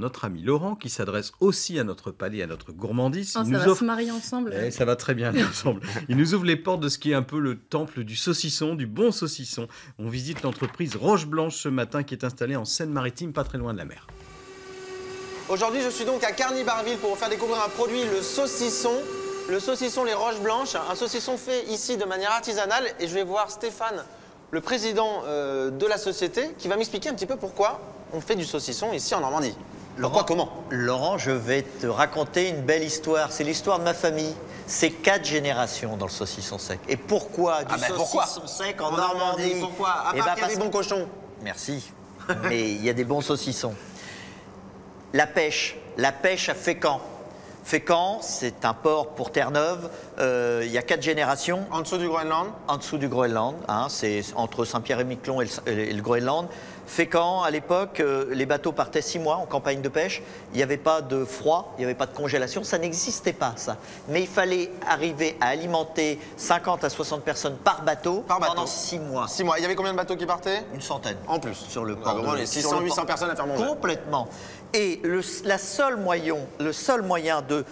Notre ami Laurent, qui s'adresse aussi à notre palais, à notre gourmandise. Oh, ça va se marier ensemble. Eh, ça va très bien ensemble. Il nous ouvre les portes de ce qui est un peu le temple du saucisson, du bon saucisson. On visite l'entreprise Roche Blanche ce matin, qui est installée en Seine-Maritime, pas très loin de la mer. Aujourd'hui, je suis donc à Carny-Barville pour vous faire découvrir un produit, le saucisson Les Roches Blanches, un saucisson fait ici de manière artisanale. Et je vais voir Stéphane, le président de la société, qui va m'expliquer un petit peu pourquoi on fait du saucisson ici en Normandie. Pourquoi, comment? Laurent, je vais te raconter une belle histoire. C'est l'histoire de ma famille. C'est 4 générations dans le saucisson sec. Et pourquoi du saucisson sec en Normandie? Pourquoi? À part qu'il y a des bons cochons. Merci. Mais il y a des bons saucissons. La pêche à Fécamp. Fécamp, c'est un port pour Terre-Neuve. Il y a 4 générations. En dessous du Groenland? En dessous du Groenland. Hein, c'est entre Saint-Pierre-et-Miquelon et le Groenland. Fécamp, à l'époque, les bateaux partaient 6 mois en campagne de pêche. Il n'y avait pas de froid, il n'y avait pas de congélation. Ça n'existait pas, ça. Mais il fallait arriver à alimenter 50 à 60 personnes par bateau pendant 6 mois. 6 mois. Il y avait combien de bateaux qui partaient? Une centaine. En plus. Sur le port. Les 600, 800 personnes à faire manger. Complètement. Et le seul moyen de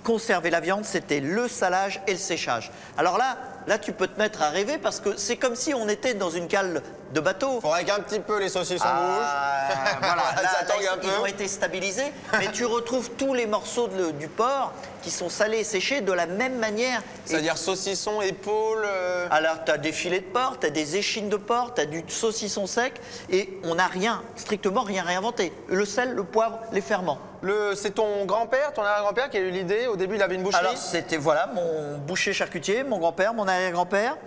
conserver la viande, c'était le salage et le séchage. Alors là, tu peux te mettre à rêver parce que c'est comme si on était dans une cale de bateau. Faudrait qu'un petit peu les saucissons bougent. Voilà, là, ils ont été stabilisés, mais tu retrouves tous les morceaux du porc qui sont salés et séchés de la même manière. C'est-à-dire saucisson, épaule... Alors, tu as des filets de porc, tu as des échines de porc, tu as du saucisson sec, et on n'a strictement rien réinventé. Le sel, le poivre, les ferments. C'est ton grand-père, ton arrière-grand-père qui a eu l'idée? Au début, il avait une boucherie? Alors, c'était, voilà, mon boucher charcutier, mon grand-père, mon arrière-grand-père.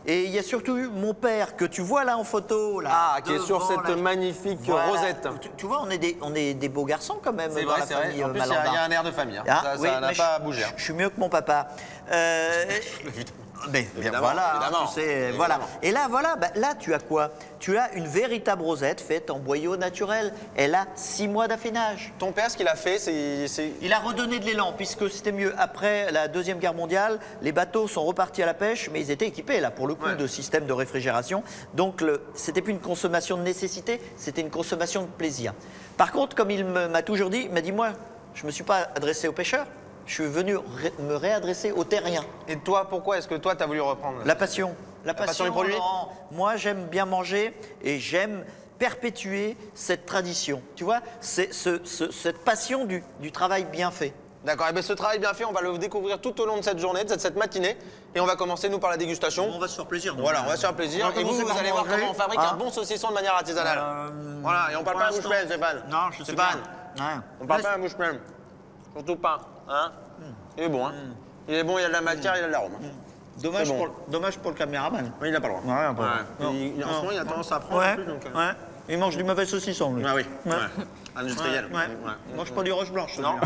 Et il y a surtout eu mon père que tu vois là en photo. Là, qui est sur cette magnifique rosette. Tu vois, on est des beaux garçons quand même. C'est vrai, c'est vrai. En plus, il y a un air de famille. Hein. Ça n'a pas bougé. Je suis mieux que mon papa. Mais voilà, évidemment, tu sais, voilà. Et là, voilà, là, tu as quoi? Tu as une véritable rosette faite en boyau naturel. Elle a 6 mois d'affinage. Ton père, ce qu'il a fait, il a redonné de l'élan, puisque c'était mieux. Après la Deuxième Guerre mondiale, les bateaux sont repartis à la pêche, mais ils étaient équipés, là, pour le coup, de systèmes de réfrigération. Donc, c'était plus une consommation de nécessité, c'était une consommation de plaisir. Par contre, comme il m'a toujours dit, il m'a dit, moi, je ne me suis pas adressé aux pêcheurs. Je suis venu me réadresser aux terriens. Et toi, pourquoi est-ce que toi, tu as voulu reprendre? La passion. La passion du produit. Moi, j'aime bien manger et j'aime perpétuer cette tradition. Tu vois, cette passion du travail bien fait. D'accord, et bien ce travail bien fait, on va le découvrir tout au long de cette journée, de cette matinée. Et on va commencer, nous, par la dégustation. On va se faire plaisir. Voilà, on va se faire plaisir. Et vous allez voir comment on fabrique un bon saucisson de manière artisanale. Voilà, et on parle pas à bouche pleine, Stéphane. Non, je sais Stéphane, pas. on parle pas à bouche pleine. Surtout pas. Hein? Il est bon, hein? Il est bon, il y a de la matière, il y a de l'arôme. Dommage pour le caméraman. Oui, il n'a pas le droit. En ce moment, il a tendance à prendre plus. Donc, il mange du mauvais saucisson, lui. Ah oui, industriel. Mange pas du Roche Blanche. Non, non.